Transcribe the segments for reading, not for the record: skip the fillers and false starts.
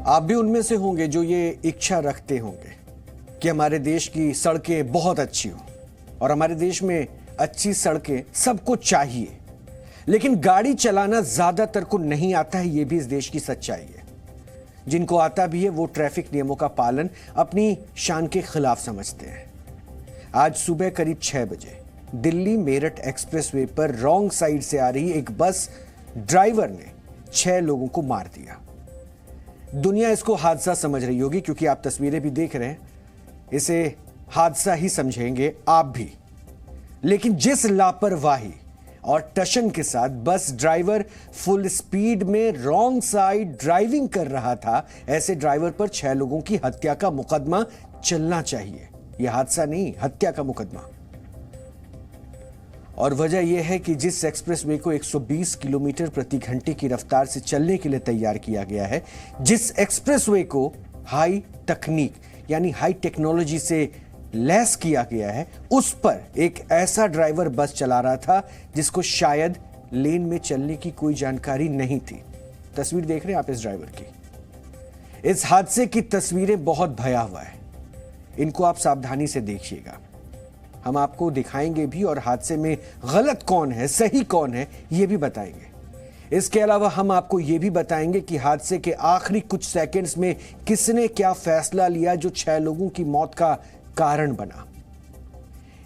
आप भी उनमें से होंगे जो ये इच्छा रखते होंगे कि हमारे देश की सड़कें बहुत अच्छी हों और हमारे देश में अच्छी सड़कें सबको चाहिए, लेकिन गाड़ी चलाना ज्यादातर को नहीं आता है। ये भी इस देश की सच्चाई है। जिनको आता भी है वो ट्रैफिक नियमों का पालन अपनी शान के खिलाफ समझते हैं। आज सुबह करीब 6 बजे दिल्ली मेरठ एक्सप्रेसवे पर रॉन्ग साइड से आ रही एक बस ड्राइवर ने 6 लोगों को मार दिया। दुनिया इसको हादसा समझ रही होगी क्योंकि आप तस्वीरें भी देख रहे हैं। इसे हादसा ही समझेंगे आप भी, लेकिन जिस लापरवाही और टशन के साथ बस ड्राइवर फुल स्पीड में रॉन्ग साइड ड्राइविंग कर रहा था, ऐसे ड्राइवर पर 6 लोगों की हत्या का मुकदमा चलना चाहिए। यह हादसा नहीं, हत्या का मुकदमा। और वजह यह है कि जिस एक्सप्रेसवे को 120 किलोमीटर प्रति घंटे की रफ्तार से चलने के लिए तैयार किया गया है, जिस एक्सप्रेसवे को हाई तकनीक यानी हाई टेक्नोलॉजी से लैस किया गया है, उस पर एक ऐसा ड्राइवर बस चला रहा था जिसको शायद लेन में चलने की कोई जानकारी नहीं थी। तस्वीर देख रहे हैं आप इस ड्राइवर की। इस हादसे की तस्वीरें बहुत भयावह है, इनको आप सावधानी से देखिएगा। हम आपको दिखाएंगे भी और हादसे में गलत कौन है सही कौन है ये भी बताएंगे। इसके अलावा हम आपको ये भी बताएंगे कि हादसे के आखिरी कुछ सेकंड्स में किसने क्या फैसला लिया जो 6 लोगों की मौत का कारण बना।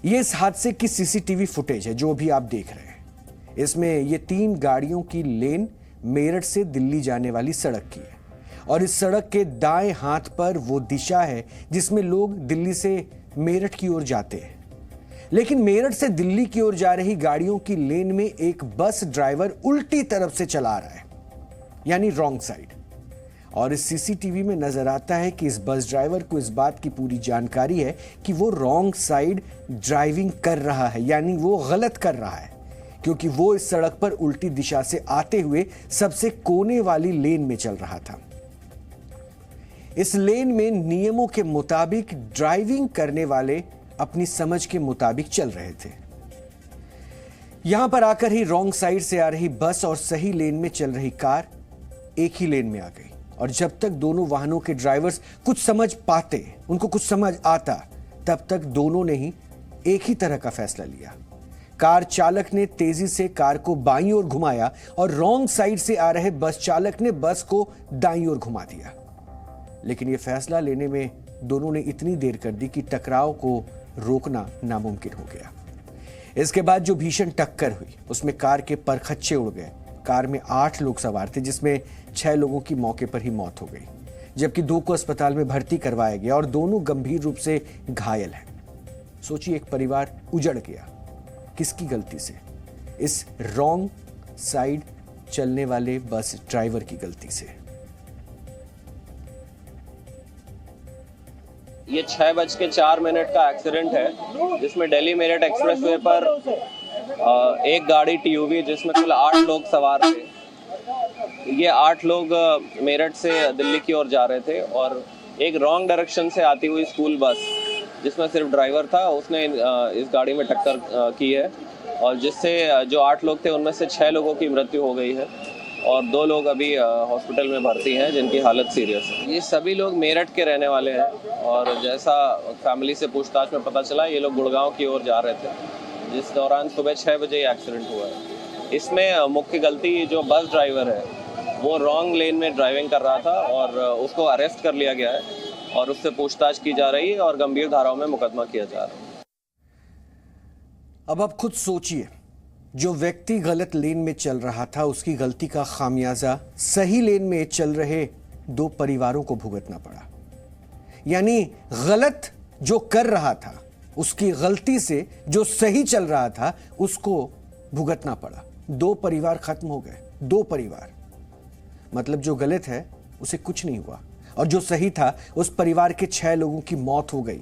यह इस हादसे की सीसीटीवी फुटेज है जो अभी आप देख रहे हैं। इसमें ये 3 गाड़ियों की लेन मेरठ से दिल्ली जाने वाली सड़क की है और इस सड़क के दाएं हाथ पर वो दिशा है जिसमें लोग दिल्ली से मेरठ की ओर जाते हैं। लेकिन मेरठ से दिल्ली की ओर जा रही गाड़ियों की लेन में एक बस ड्राइवर उल्टी तरफ से चला रहा है, यानी रॉन्ग साइड। और इस सीसीटीवी में नजर आता है कि इस बस ड्राइवर को इस बात की पूरी जानकारी है कि वो रॉन्ग साइड ड्राइविंग कर रहा है, यानी वो गलत कर रहा है, क्योंकि वो इस सड़क पर उल्टी दिशा से आते हुए सबसे कोने वाली लेन में चल रहा था। इस लेन में नियमों के मुताबिक ड्राइविंग करने वाले अपनी समझ के मुताबिक चल रहे थे। यहां पर आकर ही रॉन्ग साइड से आ रही बस और सही लेन में चल रही कार एक ही लेन में आ गई और जब तक दोनों वाहनों के ड्राइवर्स कुछ समझ पाते, उनको कुछ समझ आता, तब तक दोनों ने ही एक ही तरह का फैसला लिया। कार चालक ने तेजी से कार को बाईं ओर घुमाया और रॉन्ग साइड से आ रहे बस चालक ने बस को दाईं ओर घुमा दिया। लेकिन यह फैसला लेने में दोनों ने इतनी देर कर दी कि टकराव को रोकना नामुमकिन हो गया। इसके बाद जो भीषण टक्कर हुई उसमें कार के परखच्चे उड़ गए। कार में 8 लोग सवार थे जिसमें 6 लोगों की मौके पर ही मौत हो गई, जबकि 2 को अस्पताल में भर्ती करवाया गया और दोनों गंभीर रूप से घायल हैं। सोचिए, एक परिवार उजड़ गया। किसकी गलती से? इस रॉन्ग साइड चलने वाले बस ड्राइवर की गलती से। ये 6:04 का एक्सीडेंट है जिसमें दिल्ली मेरठ एक्सप्रेसवे पर एक गाड़ी टीयूवी जिसमें कुल 8 लोग सवार थे। ये 8 लोग मेरठ से दिल्ली की ओर जा रहे थे और एक रॉन्ग डायरेक्शन से आती हुई स्कूल बस जिसमें सिर्फ ड्राइवर था उसने इस गाड़ी में टक्कर की है और जिससे जो 8 लोग थे उनमें से 6 लोगों की मृत्यु हो गई है और 2 लोग अभी हॉस्पिटल में भर्ती हैं जिनकी हालत सीरियस है। ये सभी लोग मेरठ के रहने वाले हैं और जैसा फैमिली से पूछताछ में पता चला ये लोग गुड़गांव की ओर जा रहे थे, जिस दौरान सुबह 6 बजे ये एक्सीडेंट हुआ है। इसमें मुख्य गलती जो बस ड्राइवर है वो रॉन्ग लेन में ड्राइविंग कर रहा था और उसको अरेस्ट कर लिया गया है और उससे पूछताछ की जा रही है और गंभीर धाराओं में मुकदमा किया जा रहा है। अब आप खुद सोचिए, जो व्यक्ति गलत लेन में चल रहा था उसकी गलती का खामियाजा सही लेन में चल रहे 2 परिवारों को भुगतना पड़ा। यानी गलत जो कर रहा था उसकी गलती से जो सही चल रहा था उसको भुगतना पड़ा। 2 परिवार खत्म हो गए। 2 परिवार, मतलब जो गलत है उसे कुछ नहीं हुआ और जो सही था उस परिवार के 6 लोगों की मौत हो गई।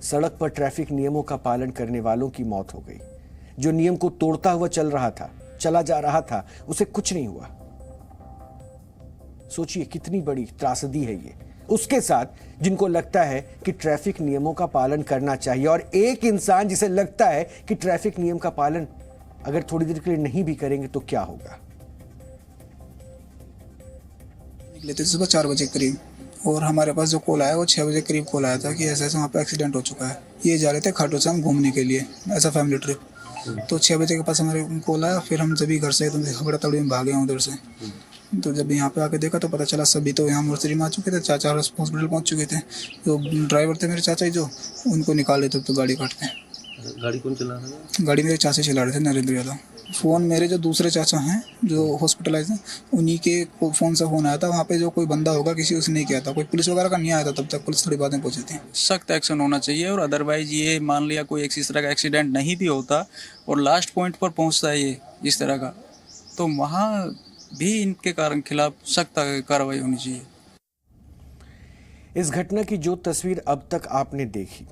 सड़क पर ट्रैफिक नियमों का पालन करने वालों की मौत हो गई। जो नियम को तोड़ता हुआ चला जा रहा था उसे कुछ नहीं हुआ। सोचिए कितनी बड़ी त्रासदी है ये। उसके साथ जिनको लगता है कि ट्रैफिक नियमों का पालन करना चाहिए और एक इंसान जिसे लगता है कि ट्रैफिक नियम का पालन अगर थोड़ी देर के लिए नहीं भी करेंगे तो क्या होगा। निकले थे सुबह 4 बजे करीब, और हमारे पास जो कॉल आया वो 6 बजे करीब कॉल आया था कि ऐसा ऐसा वहाँ पे एक्सीडेंट हो चुका है। ये जा रहे थे खाटू श्याम घूमने के लिए, ऐसा फैमिली ट्रिप। तो 6 बजे के पास हमारे कॉल आया, फिर हम सभी घर से एकदम से खबड़ा तबड़ी में भागे उधर से। तो जब यहाँ पे आके देखा तो पता चला सभी तो यहाँ मोर्चरी में आ चुके थे, चाचा हॉस्पिटल पहुँच चुके थे। जो ड्राइवर थे मेरे चाचा जो, उनको निकाल लेते तो गाड़ी काट के। गाड़ी कौन चला रहा है? गाड़ी मेरे चाचा चला रहे थे, नरेंद्र यादव। फ़ोन मेरे जो दूसरे चाचा हैं जो हॉस्पिटलाइज हैं, उन्हीं के फ़ोन से फ़ोन आया था। वहाँ पे जो कोई बंदा होगा किसी उसने नहीं किया था, कोई पुलिस वगैरह का नहीं आया था तब तक। पुलिस थोड़ी बातें पहुँची थी। सख्त एक्शन होना चाहिए, और अदरवाइज ये मान लिया कोई इस तरह का एक्सीडेंट नहीं भी होता और लास्ट पॉइंट पर पहुँचता है ये इस तरह का, तो वहाँ भी इनके कारण खिलाफ सख्त कार्रवाई होनी चाहिए। इस घटना की जो तस्वीर अब तक आपने देखी,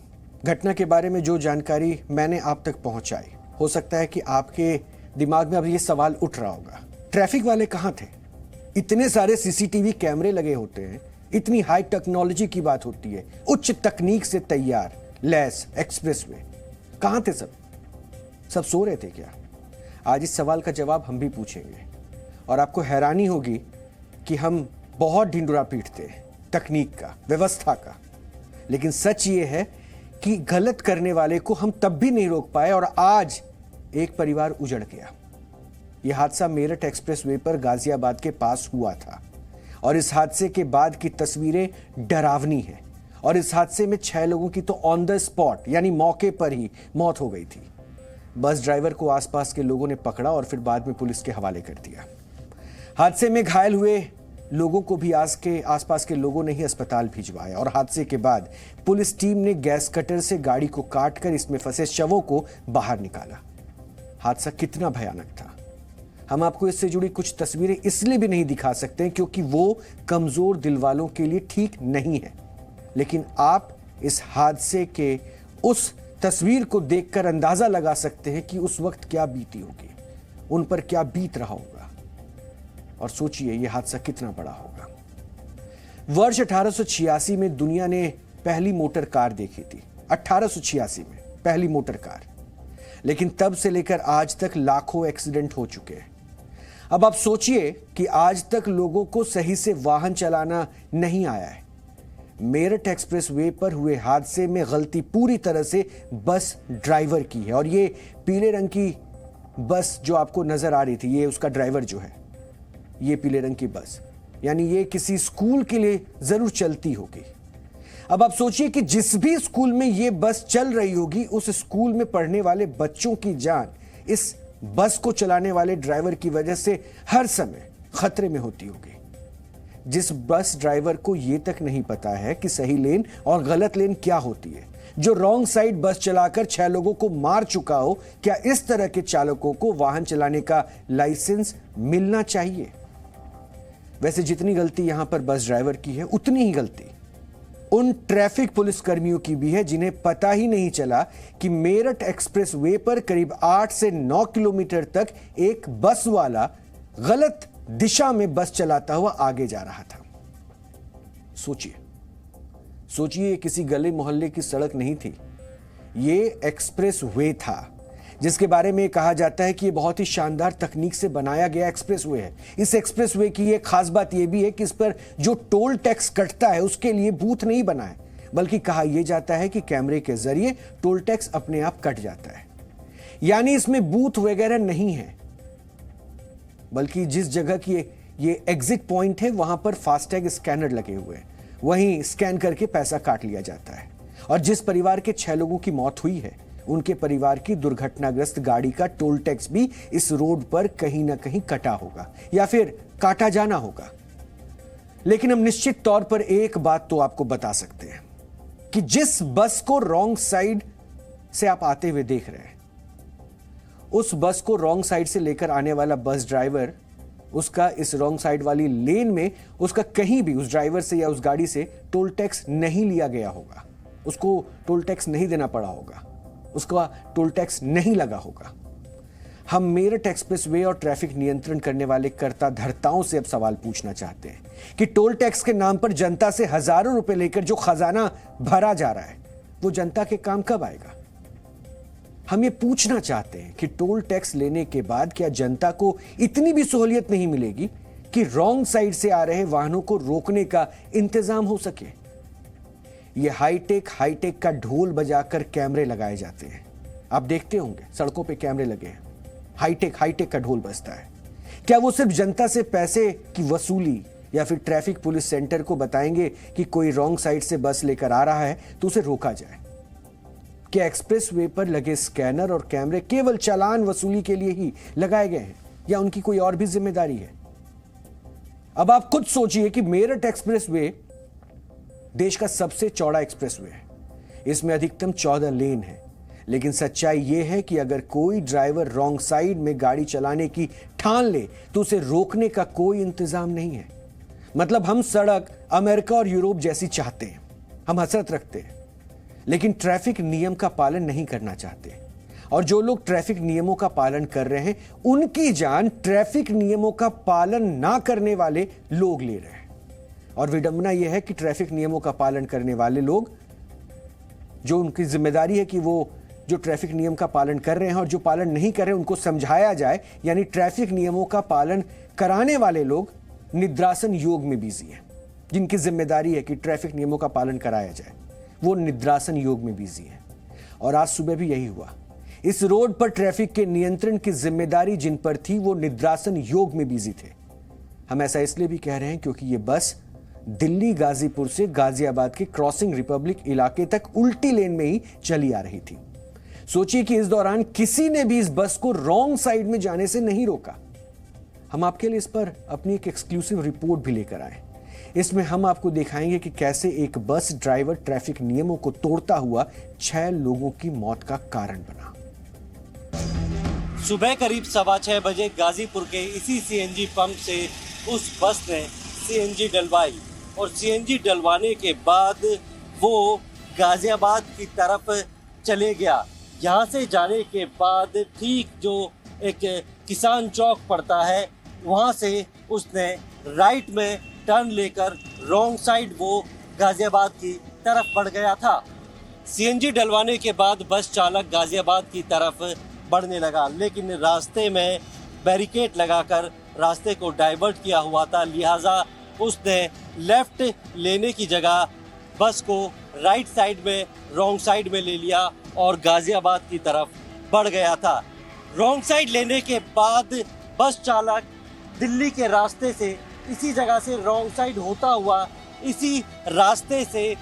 घटना के बारे में जो जानकारी मैंने आप तक पहुंचाई, हो सकता है कि आपके दिमाग में अब ये सवाल उठ रहा होगा, ट्रैफिक वाले कहां थे? इतने सारे सीसीटीवी कैमरे लगे होते हैं, इतनी हाई टेक्नोलॉजी की बात होती है, उच्च तकनीक से तैयार लैस एक्सप्रेसवे, कहां थे सब? सब सो रहे थे क्या? आज इस सवाल का जवाब हम भी पूछेंगे, और आपको हैरानी होगी कि हम बहुत ढिंडोरा पीटते हैं तकनीक का, व्यवस्था का, लेकिन सच ये है कि गलत करने वाले को हम तब भी नहीं रोक पाए, और आज एक परिवार उजड़ गया। यह हादसा मेरठ एक्सप्रेसवे पर गाजियाबाद के पास हुआ था, और इस हादसे के बाद की तस्वीरें डरावनी हैं। और इस हादसे में 6 लोगों की तो ऑन द स्पॉट यानी मौके पर ही मौत हो गई थी। बस ड्राइवर को आसपास के लोगों ने पकड़ा और फिर बाद में पुलिस के हवाले कर दिया। हादसे में घायल हुए लोगों को भी आसपास के लोगों ने ही अस्पताल भिजवाया, और हादसे के बाद पुलिस टीम ने गैस कटर से गाड़ी को काटकर इसमें फंसे शवों को बाहर निकाला। हादसा कितना भयानक था, हम आपको इससे जुड़ी कुछ तस्वीरें इसलिए भी नहीं दिखा सकते क्योंकि वो कमजोर दिल वालों के लिए ठीक नहीं है, लेकिन आप इस हादसे के उस तस्वीर को देखकर अंदाजा लगा सकते हैं कि उस वक्त क्या बीती होगी, उन पर क्या बीत रहा होगा, और सोचिए यह हादसा कितना बड़ा होगा। वर्ष 1886 में दुनिया ने पहली मोटर कार देखी थी, 1886 में पहली मोटर कार, लेकिन तब से लेकर आज तक लाखों एक्सीडेंट हो चुके हैं। अब आप सोचिए कि आज तक लोगों को सही से वाहन चलाना नहीं आया है। मेरठ एक्सप्रेसवे पर हुए हादसे में गलती पूरी तरह से बस ड्राइवर की है, और ये पीले रंग की बस जो आपको नजर आ रही थी, ये उसका ड्राइवर जो है, ये पीले रंग की बस, यानी ये किसी स्कूल के लिए जरूर चलती होगी। अब आप सोचिए कि जिस भी स्कूल में ये बस चल रही होगी, उस स्कूल में पढ़ने वाले बच्चों की जान इस बस को चलाने वाले ड्राइवर की वजह से हर समय खतरे में होती होगी। जिस बस ड्राइवर को यह तक नहीं पता है कि सही लेन और गलत लेन क्या होती है, जो रॉन्ग साइड बस चलाकर 6 लोगों को मार चुका हो, क्या इस तरह के चालकों को वाहन चलाने का लाइसेंस मिलना चाहिए? वैसे जितनी गलती यहां पर बस ड्राइवर की है, उतनी ही गलती उन ट्रैफिक पुलिस कर्मियों की भी है जिन्हें पता ही नहीं चला कि मेरठ एक्सप्रेसवे पर करीब 8 से 9 किलोमीटर तक एक बस वाला गलत दिशा में बस चलाता हुआ आगे जा रहा था। सोचिए ये किसी गली मोहल्ले की सड़क नहीं थी, ये एक्सप्रेसवे था, जिसके बारे में कहा जाता है कि ये बहुत ही शानदार तकनीक से बनाया गया एक्सप्रेसवे है। इस एक्सप्रेसवे की एक खास बात यह भी है कि इस पर जो टोल टैक्स कटता है उसके लिए बूथ नहीं बना है, बल्कि कहा यह जाता है कि कैमरे के जरिए टोल टैक्स अपने आप कट जाता है। यानी इसमें बूथ वगैरह नहीं है, बल्कि जिस जगह की ये एग्जिट पॉइंट है वहां पर फास्टैग स्कैनर लगे हुए हैं, वहीं स्कैन करके पैसा काट लिया जाता है। और जिस परिवार के 6 लोगों की मौत हुई है, उनके परिवार की दुर्घटनाग्रस्त गाड़ी का टोल टैक्स भी इस रोड पर कहीं ना कहीं कटा होगा या फिर काटा जाना होगा। लेकिन हम निश्चित तौर पर एक बात तो आपको बता सकते हैं कि जिस बस को रॉन्ग साइड से आप आते हुए देख रहे हैं, उस बस को रॉन्ग साइड से लेकर आने वाला बस ड्राइवर, उसका इस रॉन्ग साइड वाली लेन में उसका कहीं भी उस ड्राइवर से या उस गाड़ी से टोल टैक्स नहीं लिया गया होगा, उसको टोल टैक्स नहीं देना पड़ा होगा, उसका टोल टैक्स नहीं लगा होगा। हम मेरठ एक्सप्रेसवे और ट्रैफिक नियंत्रण करने वाले कर्ता धर्ताओं से अब सवाल पूछना चाहते हैं कि टोल टैक्स के नाम पर जनता से हजारों रुपए लेकर जो खजाना भरा जा रहा है, वो जनता के काम कब आएगा? हम ये पूछना चाहते हैं कि टोल टैक्स लेने के बाद क्या जनता को इतनी भी सहूलियत नहीं मिलेगी कि रॉन्ग साइड से आ रहे वाहनों को रोकने का इंतजाम हो सके। ये हाईटेक का ढोल बजाकर कैमरे लगाए जाते हैं। आप देखते होंगे सड़कों पे कैमरे लगे हैं, हाईटेक का ढोल बजता है। क्या वो सिर्फ जनता से पैसे की वसूली या फिर ट्रैफिक पुलिस सेंटर को बताएंगे कि कोई रॉन्ग साइड से बस लेकर आ रहा है तो उसे रोका जाए? क्या एक्सप्रेस वे पर लगे स्कैनर और कैमरे केवल चालान वसूली के लिए ही लगाए गए हैं या उनकी कोई और भी जिम्मेदारी है? अब आप खुद सोचिए कि मेरठ एक्सप्रेस वे देश का सबसे चौड़ा एक्सप्रेस वे है। इसमें अधिकतम 14 लेन है, लेकिन सच्चाई यह है कि अगर कोई ड्राइवर रॉन्ग साइड में गाड़ी चलाने की ठान ले तो उसे रोकने का कोई इंतजाम नहीं है। मतलब हम सड़क अमेरिका और यूरोप जैसी चाहते हैं, हम हसरत रखते हैं, लेकिन ट्रैफिक नियम का पालन नहीं करना चाहते। और जो लोग ट्रैफिक नियमों का पालन कर रहे हैं उनकी जान ट्रैफिक नियमों का पालन ना करने वाले लोग ले रहे हैं। और विडंबना यह है कि ट्रैफिक नियमों का पालन करने वाले लोग, जो उनकी जिम्मेदारी है कि वो जो ट्रैफिक नियम का पालन कर रहे हैं और जो पालन नहीं कर रहे हैं उनको समझाया जाए, यानी ट्रैफिक नियमों का पालन कराने वाले लोग निद्रासन योग में बिजी हैं। जिनकी जिम्मेदारी है कि ट्रैफिक नियमों का पालन कराया जाए, वो निद्रासन योग में बिजी हैं। और आज सुबह भी यही हुआ। इस रोड पर ट्रैफिक के नियंत्रण की जिम्मेदारी जिन पर थी वो निद्रासन योग में बिजी थे। हम ऐसा इसलिए भी कह रहे हैं क्योंकि ये बस दिल्ली गाजीपुर से गाजियाबाद के क्रॉसिंग रिपब्लिक इलाके तक उल्टी लेन में ही चली आ रही थी। सोचिए कि इस दौरान किसी ने भी इस बस को रॉन्ग साइड में जाने से नहीं रोका। हम आपके लिए इस पर अपनी एक एक्सक्लूसिव रिपोर्ट भी लेकर आए। इसमें हम आपको दिखाएंगे कि कैसे एक बस ड्राइवर ट्रैफिक नियमों को तोड़ता हुआ 6 लोगों की मौत का कारण बना। सुबह करीब 6:15 बजे गाजीपुर के इसी सीएनजी पंप से उस बस ने सीएनजी डलवाई और सीएनजी डलवाने के बाद वो गाजियाबाद की तरफ चले गया। यहाँ से जाने के बाद ठीक जो एक किसान चौक पड़ता है वहाँ से उसने राइट में टर्न लेकर रॉन्ग साइड वो गाजियाबाद की तरफ बढ़ गया था। सीएनजी डलवाने के बाद बस चालक गाजियाबाद की तरफ बढ़ने लगा, लेकिन रास्ते में बैरिकेड लगाकर रास्ते को डाइवर्ट किया हुआ था, लिहाजा उसने लेफ्ट लेने की जगह बस को राइट साइड में रॉन्ग साइड में ले लिया और गाजियाबाद की तरफ बढ़ गया था। रॉन्ग साइड लेने के बाद बस चालक दिल्ली के रास्ते से इसी जगह से रॉन्ग साइड होता हुआ इसी रास्ते से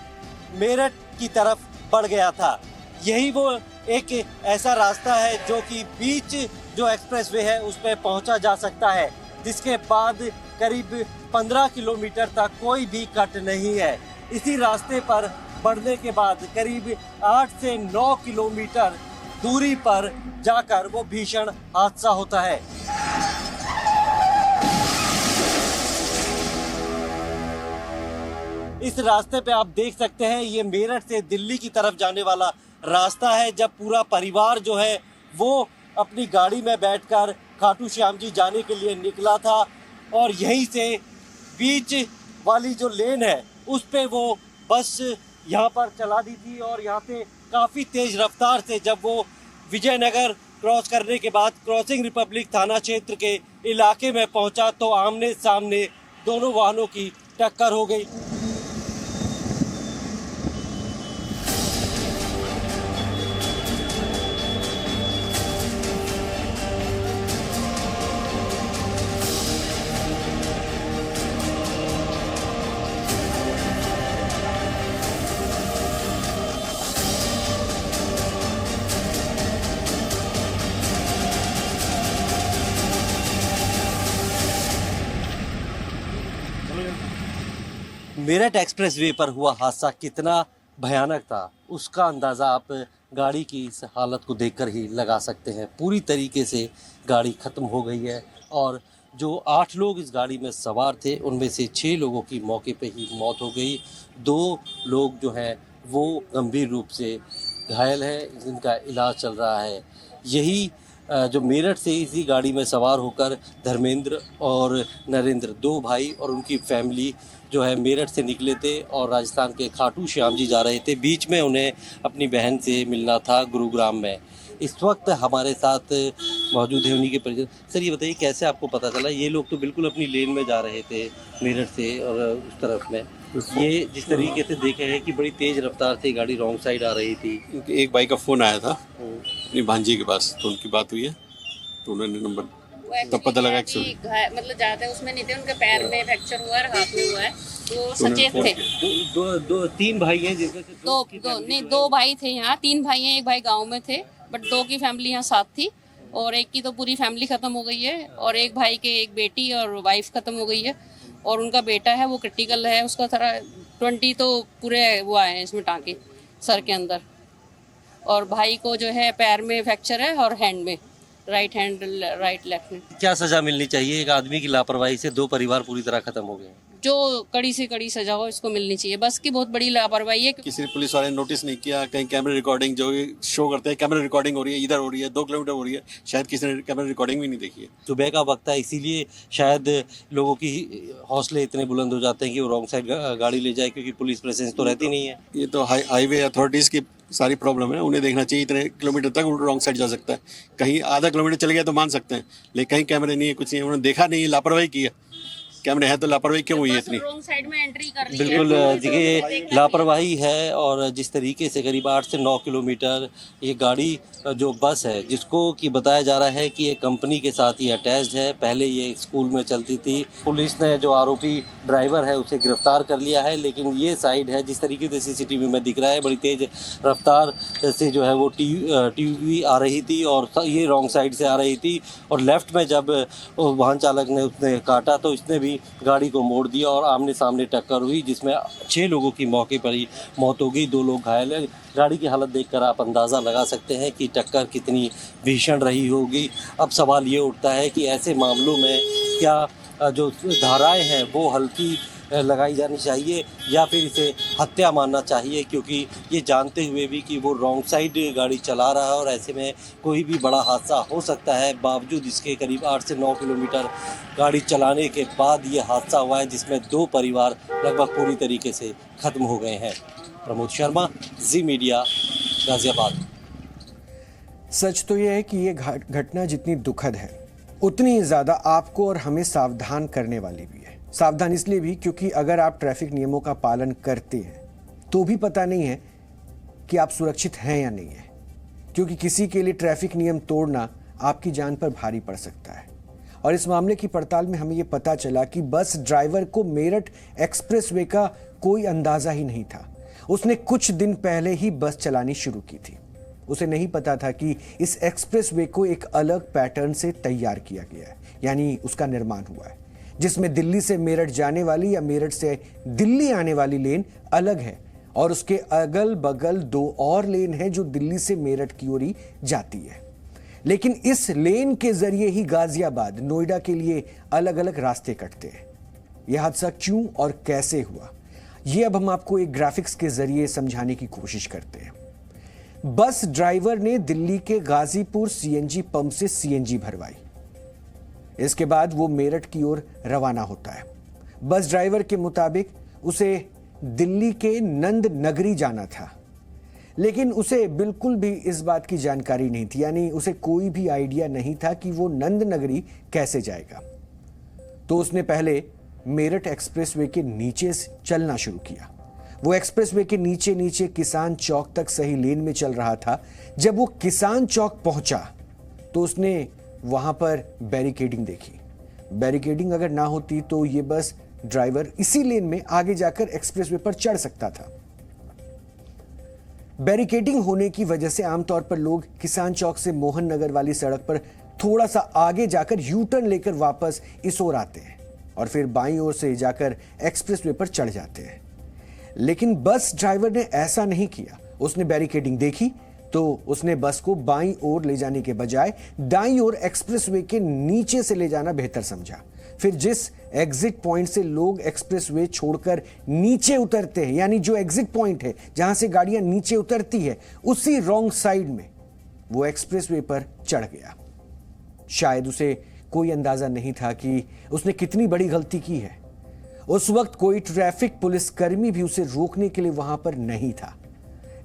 मेरठ की तरफ बढ़ गया था। यही वो एक ऐसा रास्ता है जो कि बीच जो एक्सप्रेसवे है उस पर पहुंचा जा सकता है, जिसके बाद करीब 15 किलोमीटर तक कोई भी कट नहीं है। इसी रास्ते पर बढ़ने के बाद करीब 8 से 9 किलोमीटर दूरी पर जाकर वो भीषण हादसा होता है। इस रास्ते पे आप देख सकते हैं ये मेरठ से दिल्ली की तरफ जाने वाला रास्ता है। जब पूरा परिवार जो है वो अपनी गाड़ी में बैठकर खाटू श्याम जी जाने के लिए निकला था और यहीं से बीच वाली जो लेन है उस पे वो बस यहाँ पर चला दी थी और यहाँ से काफ़ी तेज़ रफ्तार से जब वो विजयनगर क्रॉस करने के बाद क्रॉसिंग रिपब्लिक थाना क्षेत्र के इलाके में पहुँचा तो आमने सामने दोनों वाहनों की टक्कर हो गई। मेरठ एक्सप्रेसवे पर हुआ हादसा कितना भयानक था उसका अंदाज़ा आप गाड़ी की इस हालत को देखकर ही लगा सकते हैं। पूरी तरीके से गाड़ी ख़त्म हो गई है और जो 8 लोग इस गाड़ी में सवार थे उनमें से 6 लोगों की मौके पे ही मौत हो गई। 2 लोग जो हैं वो गंभीर रूप से घायल हैं, जिनका इलाज चल रहा है। यही जो मेरठ से इसी गाड़ी में सवार होकर धर्मेंद्र और नरेंद्र 2 भाई और उनकी फैमिली जो है मेरठ से निकले थे और राजस्थान के खाटू श्याम जी जा रहे थे। बीच में उन्हें अपनी बहन से मिलना था गुरुग्राम में। इस वक्त हमारे साथ मौजूद है, उन्हीं के परिजन। सर ये बताइए कैसे आपको पता चला? ये लोग तो बिल्कुल अपनी लेन में जा रहे थे मेरठ से और उस तरफ में, ये जिस तरीके से देखे है कि बड़ी तेज रफ्तार से गाड़ी रॉन्ग साइड आ रही थी। क्योंकि एक भाई का फ़ोन आया था अपनी भांजी के पास, तो उनकी बात हुई है, तो उन्होंने नंबर तब पता लगा कि मतलब ज्यादा उसमें नहीं थे, उनके पैर में फ्रैक्चर हुआ है, हाथ में हुआ है, तो उन्होंने सचेत फोन थे। किया। दो तीन भाई हैं जिनमें से दो भाई थे यहाँ, 3 भाई हैं, एक भाई गांव में थे, बट 2 की फैमिली यहाँ साथ थी, और एक की तो पूरी फैमिली खत्म हो गई है, और एक भाई के एक बेटी और वाइफ खत्म हो गई है, और उनका बेटा है वो क्रिटिकल है, उसका सारा 20 तो पूरे वो आए हैं इसमें टाँके सर के अंदर, और भाई को जो है पैर में फ्रैक्चर है और हैंड में, राइट हैंड राइट लेफ्ट में। क्या सजा मिलनी चाहिए? एक आदमी की लापरवाही से 2 परिवार पूरी तरह खत्म हो गए हैं। जो कड़ी से कड़ी सजा हो इसको मिलनी चाहिए, बस की बहुत बड़ी लापरवाही है। किसी पुलिस वाले ने नोटिस नहीं किया, कहीं कैमरे रिकॉर्डिंग जो शो करते हैं, कैमरा रिकॉर्डिंग हो रही है, इधर हो रही है, 2 किलोमीटर हो रही है, शायद किसी ने कैमरा रिकॉर्डिंग भी नहीं देखी है। सुबह का वक्त है, इसीलिए शायद लोगों की हौसले इतने बुलंद हो जाते हैं कि वो रॉन्ग साइड गाड़ी ले जाए, क्योंकि पुलिस प्रेजेंस तो रहती नहीं है। ये तो हाईवे अथॉरिटीज़ की सारी प्रॉब्लम है, उन्हें देखना चाहिए इतने किलोमीटर तक रॉन्ग साइड जा सकता है। कहीं आधा किलोमीटर चले गया तो मान सकते हैं, लेकिन कहीं कैमरे नहीं है, कुछ नहीं है, उन्होंने देखा नहीं है, लापरवाही की है। कैमरे है तो लापरवाही क्यों हुई है इतनी? रॉन्ग साइड में एंट्री कर रही है। बिल्कुल देखिए लापरवाही है, और जिस तरीके से करीब 8 से 9 किलोमीटर ये गाड़ी जो बस है, जिसको कि बताया जा रहा है कि ये कंपनी के साथ ही अटैच्ड है, पहले ये स्कूल में चलती थी। पुलिस ने जो आरोपी ड्राइवर है उसे गिरफ्तार कर लिया है, लेकिन ये साइड है जिस तरीके से सीसीटीवी में दिख रहा है, बड़ी तेज रफ्तार से जो है वो टीवी आ रही थी, और ये रॉन्ग साइड से आ रही थी, और लेफ्ट में जब वाहन चालक ने उसने काटा तो इसने भी गाड़ी को मोड़ दिया और आमने सामने टक्कर हुई, जिसमें 6 लोगों की मौके पर ही मौत हो गई, 2 लोग घायल हैं। गाड़ी की हालत देखकर आप अंदाज़ा लगा सकते हैं कि टक्कर कितनी भीषण रही होगी। अब सवाल ये उठता है कि ऐसे मामलों में क्या जो धाराएं हैं वो हल्की लगाई जानी चाहिए, या फिर इसे हत्या मानना चाहिए, क्योंकि ये जानते हुए भी कि वो रॉन्ग साइड गाड़ी चला रहा है और ऐसे में कोई भी बड़ा हादसा हो सकता है। बावजूद इसके करीब 8 से 9 किलोमीटर गाड़ी चलाने के बाद ये हादसा हुआ है, जिसमें 2 परिवार लगभग पूरी तरीके से ख़त्म हो गए हैं। प्रमोद शर्मा, जी मीडिया, गाजियाबाद। सच तो यह है कि ये घटना जितनी दुखद है उतनी ज़्यादा आपको और हमें सावधान करने वाली भी है। सावधान इसलिए भी क्योंकि अगर आप ट्रैफिक नियमों का पालन करते हैं तो भी पता नहीं है कि आप सुरक्षित हैं या नहीं है, क्योंकि किसी के लिए ट्रैफिक नियम तोड़ना आपकी जान पर भारी पड़ सकता है। और इस मामले की पड़ताल में हमें यह पता चला कि बस ड्राइवर को मेरठ एक्सप्रेसवे का कोई अंदाजा ही नहीं था। उसने कुछ दिन पहले ही बस चलानी शुरू की थी। उसे नहीं पता था कि इस एक्सप्रेसवे को एक अलग पैटर्न से तैयार किया गया है, यानी उसका निर्माण हुआ है, जिसमें दिल्ली से मेरठ जाने वाली या मेरठ से दिल्ली आने वाली लेन अलग है, और उसके अगल बगल 2 और लेन है जो दिल्ली से मेरठ की ओर जाती है। लेकिन इस लेन के जरिए ही गाजियाबाद, नोएडा के लिए अलग अलग रास्ते कटते हैं। यह हादसा क्यों और कैसे हुआ, यह अब हम आपको एक ग्राफिक्स के जरिए समझाने की कोशिश करते हैं। बस ड्राइवर ने दिल्ली के गाजीपुर सीएनजी पंप से सीएनजी भरवाई। इसके बाद वो मेरठ की ओर रवाना होता है। बस ड्राइवर के मुताबिक उसे दिल्ली के नंद नगरी जाना था, लेकिन उसे बिल्कुल भी इस बात की जानकारी नहीं थी, यानी उसे कोई भी आइडिया नहीं था कि वो नंद नगरी कैसे जाएगा। तो उसने पहले मेरठ एक्सप्रेसवे के नीचे चलना शुरू किया। वो एक्सप्रेसवे के नीचे नीचे किसान चौक तक सही लेन में चल रहा था। जब वो किसान चौक पहुंचा तो उसने वहां पर बैरिकेडिंग देखी। बैरिकेडिंग अगर ना होती तो ये बस ड्राइवर इसी लेन में आगे जाकर एक्सप्रेसवे पर चढ़ सकता था। बैरिकेडिंग होने की वजह से आमतौर पर लोग किसान चौक से मोहन नगर वाली सड़क पर थोड़ा सा आगे जाकर यू टर्न लेकर वापस इस ओर आते हैं और फिर बाईं ओर से जाकर एक्सप्रेसवे पर चढ़ जाते हैं। लेकिन बस ड्राइवर ने ऐसा नहीं किया। उसने बैरिकेडिंग देखी तो उसने बस को बाईं ओर ले जाने के बजाय दाईं ओर एक्सप्रेसवे के नीचे से ले जाना बेहतर समझा। फिर जिस एग्जिट पॉइंट से लोग एक्सप्रेसवे छोड़कर नीचे उतरते हैं, यानी जो एग्जिट पॉइंट है जहां से गाड़ियां नीचे उतरती है, उसी रॉन्ग साइड में वो एक्सप्रेसवे पर चढ़ गया। शायद उसे कोई अंदाजा नहीं था कि उसने कितनी बड़ी गलती की है। उस वक्त कोई ट्रैफिक पुलिसकर्मी भी उसे रोकने के लिए वहां पर नहीं था।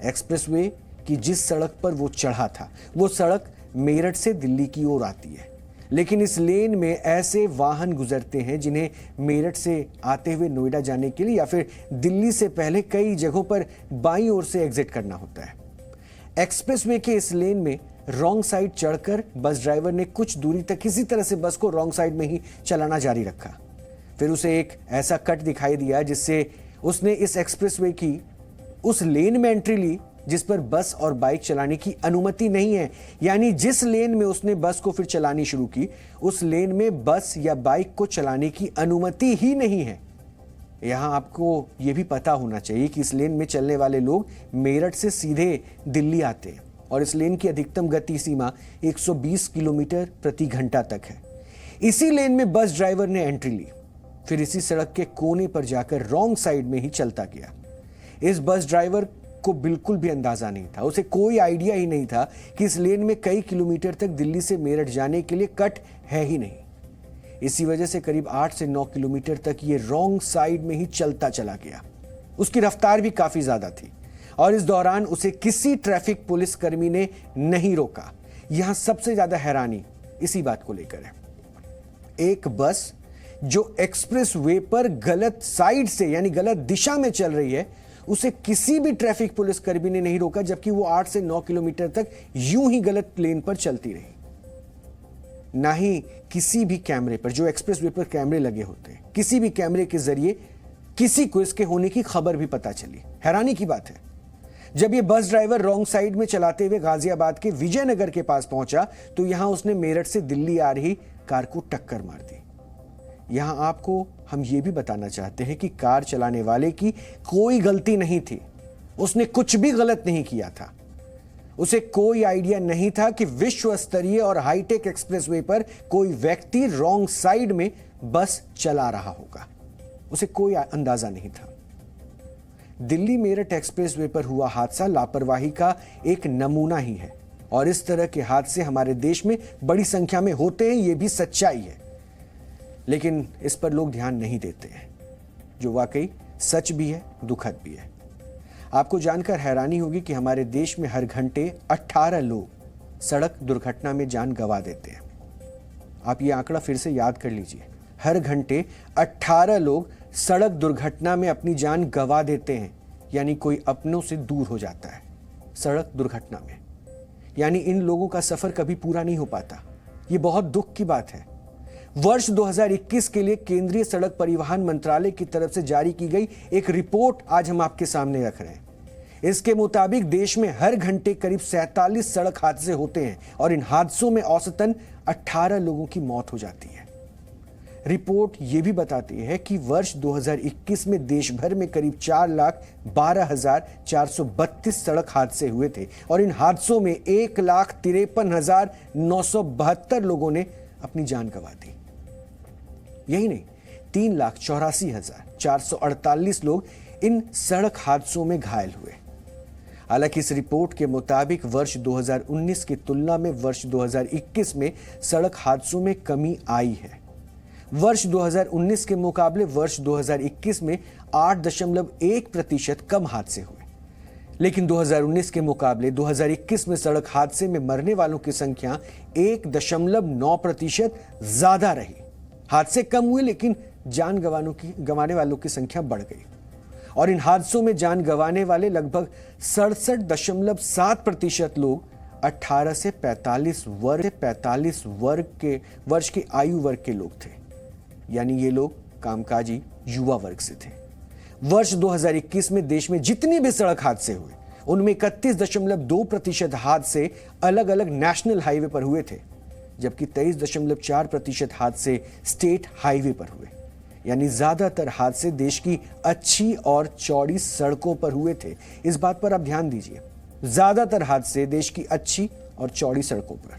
एक्सप्रेसवे की जिस सड़क पर वो चढ़ा था वो सड़क मेरठ से दिल्ली की ओर आती है, लेकिन इस लेन में ऐसे वाहन गुजरते हैं जिन्हें मेरठ से आते हुए नोएडा जाने के लिए या फिर दिल्ली से पहले कई जगहों पर बाईं ओर से एग्जिट करना होता है। एक्सप्रेसवे के इस लेन में रॉन्ग साइड चढ़कर बस ड्राइवर ने कुछ दूरी तक किसी तरह से बस को रॉन्ग साइड में ही चलाना जारी रखा। फिर उसे एक ऐसा कट दिखाई दिया जिससे उसने इस एक्सप्रेसवे की उस लेन में एंट्री ली जिस पर बस और बाइक चलाने की अनुमति नहीं है। यानी जिस लेन में उसने बस को फिर चलानी शुरू की, उस लेन में बस या बाइक को चलाने की अनुमति ही नहीं है। यहां आपको यह भी पता होना चाहिए कि इस लेन में चलने वाले लोग मेरठ से सीधे दिल्ली आते हैं और इस लेन की अधिकतम गति सीमा 120 किलोमीटर प्रति घंटा तक है। इसी लेन में बस ड्राइवर ने एंट्री ली, फिर इसी सड़क के कोने पर जाकर रॉन्ग साइड में ही चलता गया। इस बस ड्राइवर को बिल्कुल भी अंदाजा नहीं था, उसे कोई आइडिया ही नहीं था कि इस लेन में कई किलोमीटर तक दिल्ली से मेरठ जाने के लिए कट है ही नहीं। इसी वजह से करीब 8 से 9 किलोमीटर तक ये रॉन्ग साइड में ही चलता चला गया। उसकी रफ्तार भी काफी ज्यादा थी और इस दौरान उसे किसी ट्रैफिक पुलिस कर्मी ने नहीं रोका। यहां सबसे ज्यादा हैरानी इसी बात को लेकर है। एक बस जो एक्सप्रेस वे पर गलत साइड से यानी गलत दिशा में चल रही है, उसे किसी भी ट्रैफिक पुलिस कर्मी ने नहीं रोका, जबकि वो 8 से 9 किलोमीटर तक यूं ही गलत लेन पर चलती रही। ना ही किसी भी कैमरे पर, जो एक्सप्रेस वे पर कैमरे लगे होते हैं, किसी भी कैमरे के जरिए किसी को इसके होने की खबर भी पता चली। हैरानी की बात है, जब ये बस ड्राइवर रॉन्ग साइड में चलाते हुए गाजियाबाद के विजयनगर के पास पहुंचा तो यहां उसने मेरठ से दिल्ली आ रही कार को टक्कर मार दी। यहां आपको हम ये भी बताना चाहते हैं कि कार चलाने वाले की कोई गलती नहीं थी, उसने कुछ भी गलत नहीं किया था। उसे कोई आइडिया नहीं था कि विश्व स्तरीय और हाईटेक एक्सप्रेसवे पर कोई व्यक्ति रॉन्ग साइड में बस चला रहा होगा, उसे कोई अंदाजा नहीं था। दिल्ली मेरठ एक्सप्रेसवे पर हुआ हादसा लापरवाही का एक नमूना ही है और इस तरह के हादसे हमारे देश में बड़ी संख्या में होते हैं, यह भी सच्चाई है, लेकिन इस पर लोग ध्यान नहीं देते हैं, जो वाकई सच भी है, दुखद भी है। आपको जानकर हैरानी होगी कि हमारे देश में हर घंटे 18 लोग सड़क दुर्घटना में जान गंवा देते हैं। आप ये आंकड़ा फिर से याद कर लीजिए, हर घंटे 18 लोग सड़क दुर्घटना में अपनी जान गंवा देते हैं, यानी कोई अपनों से दूर हो जाता है सड़क दुर्घटना में। यानी इन लोगों का सफर कभी पूरा नहीं हो पाता। ये बहुत दुख की बात है। वर्ष 2021 के लिए केंद्रीय सड़क परिवहन मंत्रालय की तरफ से जारी की गई एक रिपोर्ट आज हम आपके सामने रख रहे हैं। इसके मुताबिक देश में हर घंटे करीब 47 सड़क हादसे होते हैं और इन हादसों में औसतन 18 लोगों की मौत हो जाती है। रिपोर्ट यह भी बताती है कि वर्ष 2021 में देश भर में करीब 4,12,432 सड़क हादसे हुए थे और इन हादसों में 1,53,972 लोगों ने अपनी जान गंवा दी। यही नहीं, 3,84,448 लोग इन सड़क हादसों में घायल हुए। हालांकि इस रिपोर्ट के मुताबिक वर्ष 2019 की तुलना में वर्ष 2021 में सड़क हादसों में कमी आई है। वर्ष 2019 के मुकाबले वर्ष 2021 में 8.1% कम हादसे हुए, लेकिन 2019 के मुकाबले 2021 में सड़क हादसे में मरने वालों की संख्या 1.9% ज्यादा रही। हादसे कम हुए लेकिन जान गंवाने वालों की संख्या बढ़ गई और इन हादसों में जान गंवाने वाले लगभग 67.7% लोग 18 से 45 वर्ष के आयु वर्ग के लोग थे, यानी ये लोग कामकाजी युवा वर्ग से थे। वर्ष 2021 में देश में जितने भी सड़क हादसे हुए उनमें 31.2% हादसे अलग अलग नेशनल हाईवे पर हुए थे, जबकि 23.4% हादसे स्टेट हाईवे पर हुए। यानी ज्यादातर हादसे देश की अच्छी और चौड़ी सड़कों पर हुए थे। इस बात पर आप ध्यान दीजिए, ज्यादातर हादसे देश की अच्छी और चौड़ी सड़कों पर।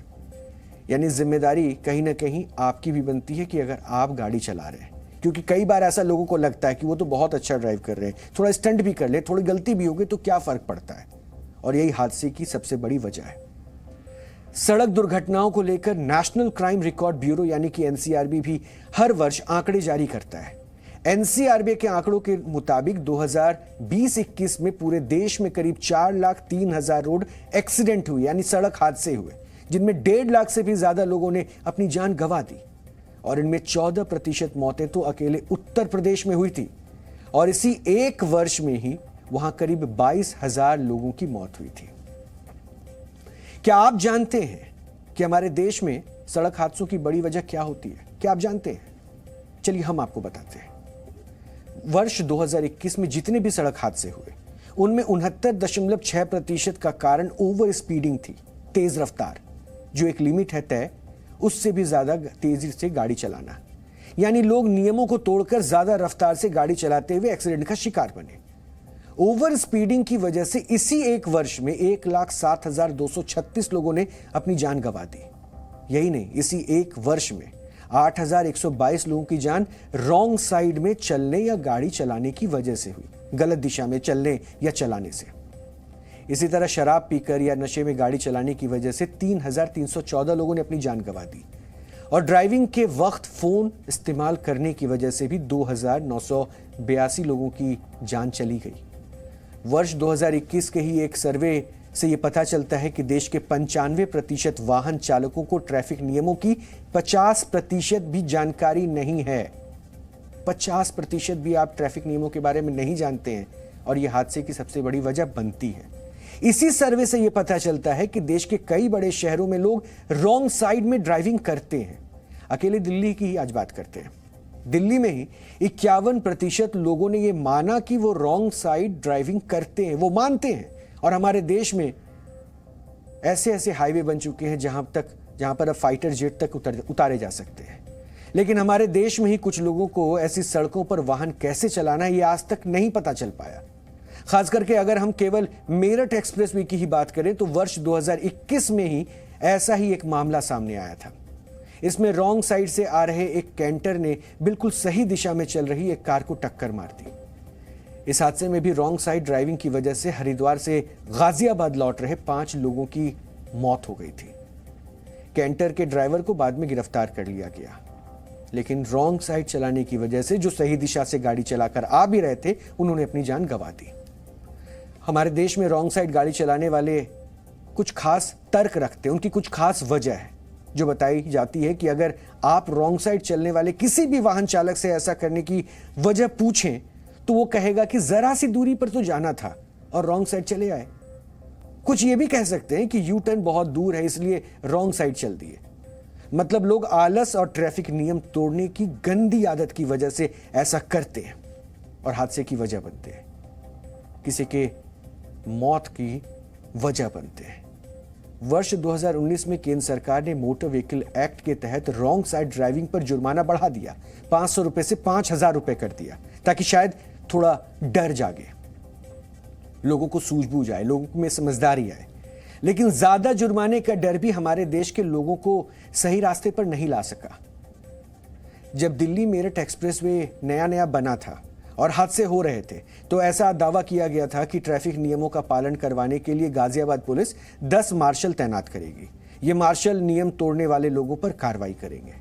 यानी जिम्मेदारी कहीं ना कहीं आपकी भी बनती है कि अगर आप गाड़ी चला रहे हैं, क्योंकि कई बार ऐसा लोगों को लगता है कि वो तो बहुत अच्छा ड्राइव कर रहे हैं, थोड़ा स्टंट भी कर ले, थोड़ी गलती भी होगी तो क्या फर्क पड़ता है, और यही हादसे की सबसे बड़ी वजह है। सड़क दुर्घटनाओं को लेकर नेशनल क्राइम रिकॉर्ड ब्यूरो यानी कि एनसीआरबी भी हर वर्ष आंकड़े जारी करता है। एनसीआरबी के आंकड़ों के मुताबिक 2020-21 में पूरे देश में करीब 4,03,000 रोड एक्सीडेंट हुए, यानी सड़क हादसे हुए, जिनमें 1.5 लाख से भी ज्यादा लोगों ने अपनी जान गंवा दी और इनमें 14% मौतें तो अकेले उत्तर प्रदेश में हुई थी और इसी एक वर्ष में ही वहां करीब 22,000 लोगों की मौत हुई थी। क्या आप जानते हैं कि हमारे देश में सड़क हादसों की बड़ी वजह क्या होती है? क्या आप जानते हैं? चलिए हम आपको बताते हैं। वर्ष 2021 में जितने भी सड़क हादसे हुए उनमें 69.6% का कारण ओवर स्पीडिंग थी, तेज रफ्तार, जो एक लिमिट है तय, उससे भी ज्यादा तेजी से गाड़ी चलाना। यानी लोग नियमों को तोड़कर ज्यादा रफ्तार से गाड़ी चलाते हुए एक्सीडेंट का शिकार बने। ओवर स्पीडिंग की वजह से इसी एक वर्ष में 1,07,236 लोगों ने अपनी जान गंवा दी। यही नहीं, इसी एक वर्ष में 8,122 लोगों की जान रॉन्ग साइड में चलने या गाड़ी चलाने की वजह से हुई, गलत दिशा में चलने या चलाने से। इसी तरह शराब पीकर या नशे में गाड़ी चलाने की वजह से 3,314 लोगों ने अपनी जान गंवा दी और ड्राइविंग के वक्त फोन इस्तेमाल करने की वजह से भी 2,982 लोगों की जान चली गई। वर्ष 2021 के ही एक सर्वे से यह पता चलता है कि देश के 95% वाहन चालकों को ट्रैफिक नियमों की 50% भी जानकारी नहीं है। 50% भी आप ट्रैफिक नियमों के बारे में नहीं जानते हैं और यह हादसे की सबसे बड़ी वजह बनती है। इसी सर्वे से यह पता चलता है कि देश के कई बड़े शहरों में लोग रॉन्ग साइड में ड्राइविंग करते हैं। अकेले दिल्ली की ही आज बात करते हैं। दिल्ली में ही 51% लोगों ने यह माना कि वो रॉन्ग साइड ड्राइविंग करते हैं, वो मानते हैं। और हमारे देश में ऐसे ऐसे हाईवे बन चुके हैं जहां पर अब फाइटर जेट तक उतारे जा सकते हैं। लेकिन हमारे देश में ही कुछ लोगों को ऐसी सड़कों पर वाहन कैसे चलाना है, यह आज तक नहीं पता चल पाया। खास करके अगर हम केवल मेरठ एक्सप्रेसवे की ही बात करें तो वर्ष 2021 में ही ऐसा ही एक मामला सामने आया था। इसमें रॉन्ग साइड से आ रहे एक कैंटर ने बिल्कुल सही दिशा में चल रही एक कार को टक्कर मार दी। इस हादसे में भी रॉन्ग साइड ड्राइविंग की वजह से हरिद्वार से गाजियाबाद लौट रहे 5 लोगों की मौत हो गई थी। कैंटर के ड्राइवर को बाद में गिरफ्तार कर लिया गया, लेकिन रॉन्ग साइड चलाने की वजह से जो सही दिशा से गाड़ी चलाकर आ भी रहे थे उन्होंने अपनी जान गंवा दी। हमारे देश में रॉन्ग साइड गाड़ी चलाने वाले कुछ खास तर्क रखते हैं, उनकी कुछ खास वजह है जो बताई जाती है कि अगर आप रॉन्ग साइड चलने वाले किसी भी वाहन चालक से ऐसा करने की वजह पूछें तो वो कहेगा कि जरा सी दूरी पर तो जाना था और रॉन्ग साइड चले आए। कुछ ये भी कह सकते हैं कि यू टर्न बहुत दूर है इसलिए रॉन्ग साइड चल दिए। मतलब लोग आलस और ट्रैफिक नियम तोड़ने की गंदी आदत की वजह से ऐसा करते हैं और हादसे की वजह बनते हैं, किसी के मौत की वजह बनते हैं। वर्ष 2019 में केंद्र सरकार ने मोटर व्हीकल एक्ट के तहत रॉन्ग साइड ड्राइविंग पर जुर्माना बढ़ा दिया, 500 रुपए से 5,000 रुपए कर दिया, ताकि शायद थोड़ा डर जागे, लोगों को सूझबूझ आए, लोगों में समझदारी आए। लेकिन ज्यादा जुर्माने का डर भी हमारे देश के लोगों को सही रास्ते पर नहीं ला सका। जब दिल्ली मेरठ एक्सप्रेसवे नया नया बना था और हादसे हो रहे थे तो ऐसा दावा किया गया था कि ट्रैफिक नियमों का पालन करवाने के लिए गाजियाबाद पुलिस 10 मार्शल तैनात करेगी। ये मार्शल नियम तोड़ने वाले लोगों पर कार्रवाई करेंगे।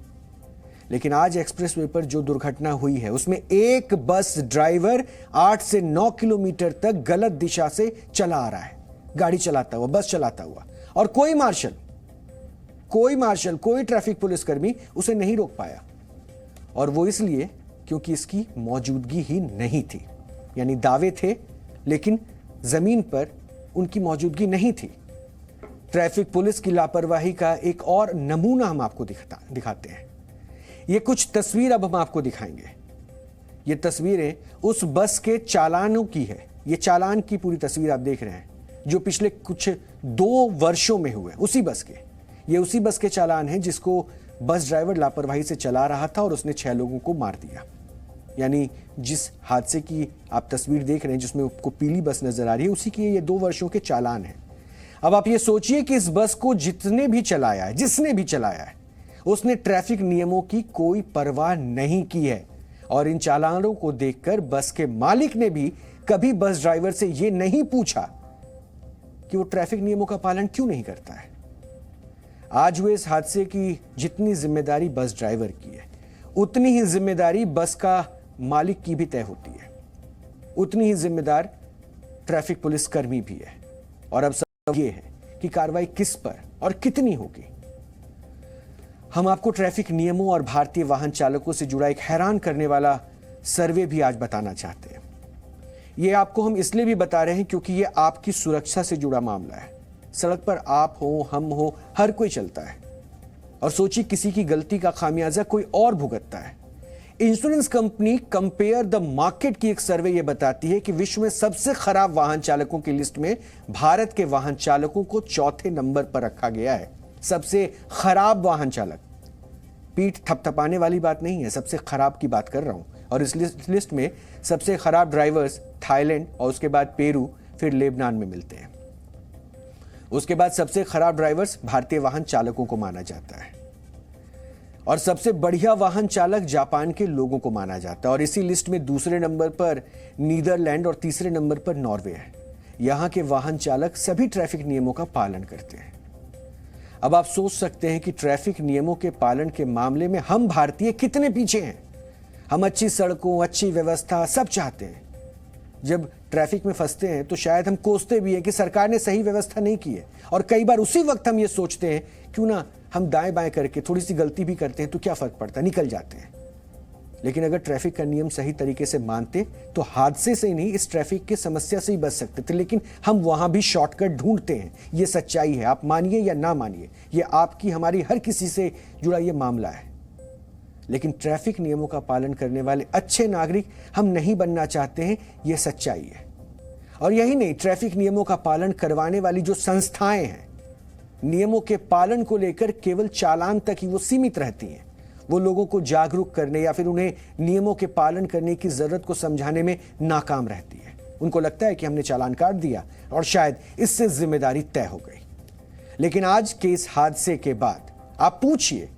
लेकिन आज एक्सप्रेसवे पर जो दुर्घटना हुई है उसमें एक बस ड्राइवर 8 से 9 किलोमीटर तक गलत दिशा से चला आ रहा है, गाड़ी चलाता हुआ, बस चलाता हुआ, और कोई मार्शल, कोई ट्रैफिक पुलिसकर्मी उसे नहीं रोक पाया। और वो इसलिए क्योंकि इसकी मौजूदगी ही नहीं थी। यानी दावे थे लेकिन जमीन पर उनकी मौजूदगी नहीं थी। ट्रैफिक पुलिस की लापरवाही का एक और नमूना हम आपको दिखाते हैं। ये कुछ तस्वीर अब हम आपको दिखाएंगे। ये तस्वीरें उस बस के चालानों की है। ये चालान की पूरी तस्वीर आप देख रहे हैं जो पिछले कुछ 2 वर्षों में हुए उसी बस के। ये उसी बस के चालान हैं जिसको बस ड्राइवर लापरवाही से चला रहा था और उसने 6 लोगों को मार दिया। यानी जिस हादसे की आप तस्वीर देख रहे हैं जिसमें आपको पीली बस नजर आ रही है उसी के ये 2 वर्षों के चालान हैं। अब आप ये सोचिए कि इस बस को जिसने भी चलाया है उसने ट्रैफिक नियमों की कोई परवाह नहीं की है। और इन चालानों को देखकर बस के मालिक ने भी कभी बस ड्राइवर से यह नहीं पूछा कि वो ट्रैफिक नियमों का पालन क्यों नहीं करता है। आज हुए इस हादसे की जितनी जिम्मेदारी बस ड्राइवर की है उतनी ही जिम्मेदारी बस का मालिक की भी तय होती है, उतनी ही जिम्मेदार ट्रैफिक पुलिस कर्मी भी है। और अब सब ये है कि कार्रवाई किस पर और कितनी होगी? हम आपको ट्रैफिक नियमों और भारतीय वाहन चालकों से जुड़ा एक हैरान करने वाला सर्वे भी आज बताना चाहते हैं। ये आपको हम इसलिए भी बता रहे हैं क्योंकि ये आपकी सुरक्षा से जुड़ा मामला है। सड़क पर आप हो, हम हो, हर कोई चलता है और सोचिए किसी की गलती का खामियाजा कोई और भुगतता है। Insurance company compare the market की एक सर्वे यह बताती है कि विश्व में सबसे खराब वाहन चालकों की लिस्ट में भारत के वाहन चालकों को चौथे नंबर पर रखा गया है। सबसे खराब वाहन चालक, पीठ थपथपाने वाली बात नहीं है, सबसे खराब की बात कर रहा हूं। और इस लिस्ट में सबसे खराब ड्राइवर्स थाईलैंड और उसके बाद पेरू, फिर लेबनान में मिलते हैं। उसके बाद सबसे खराब ड्राइवर्स भारतीय वाहन चालकों को माना जाता है और सबसे बढ़िया वाहन चालक जापान के लोगों को माना जाता है। और इसी लिस्ट में दूसरे नंबर पर नीदरलैंड और तीसरे नंबर पर नॉर्वे है। यहां के वाहन चालक सभी ट्रैफिक नियमों का पालन करते हैं। अब आप सोच सकते हैं कि ट्रैफिक नियमों के पालन के मामले में हम भारतीय कितने पीछे हैं। हम अच्छी सड़कों, अच्छी व्यवस्था सब चाहते हैं। जब ट्रैफिक में फंसते हैं तो शायद हम कोसते भी हैं कि सरकार ने सही व्यवस्था नहीं की है। और कई बार उसी वक्त हम ये सोचते हैं क्यों ना हम दाएं बाएं करके थोड़ी सी गलती भी करते हैं तो क्या फर्क पड़ता है, निकल जाते हैं। लेकिन अगर ट्रैफिक का नियम सही तरीके से मानते तो हादसे से ही नहीं, इस ट्रैफिक की समस्या से ही बच सकते थे। लेकिन हम वहां भी शॉर्टकट ढूंढते हैं। ये सच्चाई है, आप मानिए या ना मानिए। ये आपकी, हमारी, हर किसी से जुड़ा ये मामला है। लेकिन ट्रैफिक नियमों का पालन करने वाले अच्छे नागरिक हम नहीं बनना चाहते हैं, यह सच्चाई है। और यही नहीं, ट्रैफिक नियमों का पालन करवाने वाली जो संस्थाएं हैं, नियमों के पालन को लेकर केवल चालान तक ही वो सीमित रहती हैं। वो लोगों को जागरूक करने या फिर उन्हें नियमों के पालन करने की जरूरत को समझाने में नाकाम रहती है। उनको लगता है कि हमने चालान काट दिया और शायद इससे जिम्मेदारी तय हो गई। लेकिन आज के इस हादसे के बाद आप पूछिए,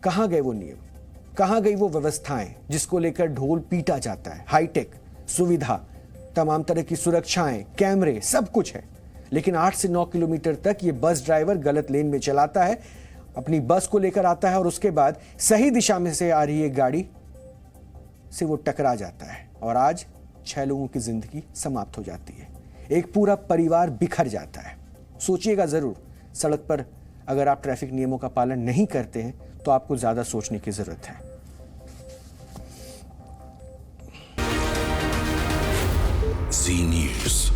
कहां गए वो नियम, कहां गई वो व्यवस्थाएं जिसको लेकर ढोल पीटा जाता है। हाईटेक सुविधा, तमाम तरह की सुरक्षाएं, कैमरे, सब कुछ है। लेकिन 8 से 9 किलोमीटर तक ये बस ड्राइवर गलत लेन में चलाता है, अपनी बस को लेकर आता है और उसके बाद सही दिशा में से आ रही एक गाड़ी से वो टकरा जाता है और आज 6 लोगों की जिंदगी समाप्त हो जाती है। एक पूरा परिवार बिखर जाता है। सोचिएगा जरूर, सड़क पर अगर आप ट्रैफिक नियमों का पालन नहीं करते हैं तो आपको ज्यादा सोचने की जरूरत है। Z News.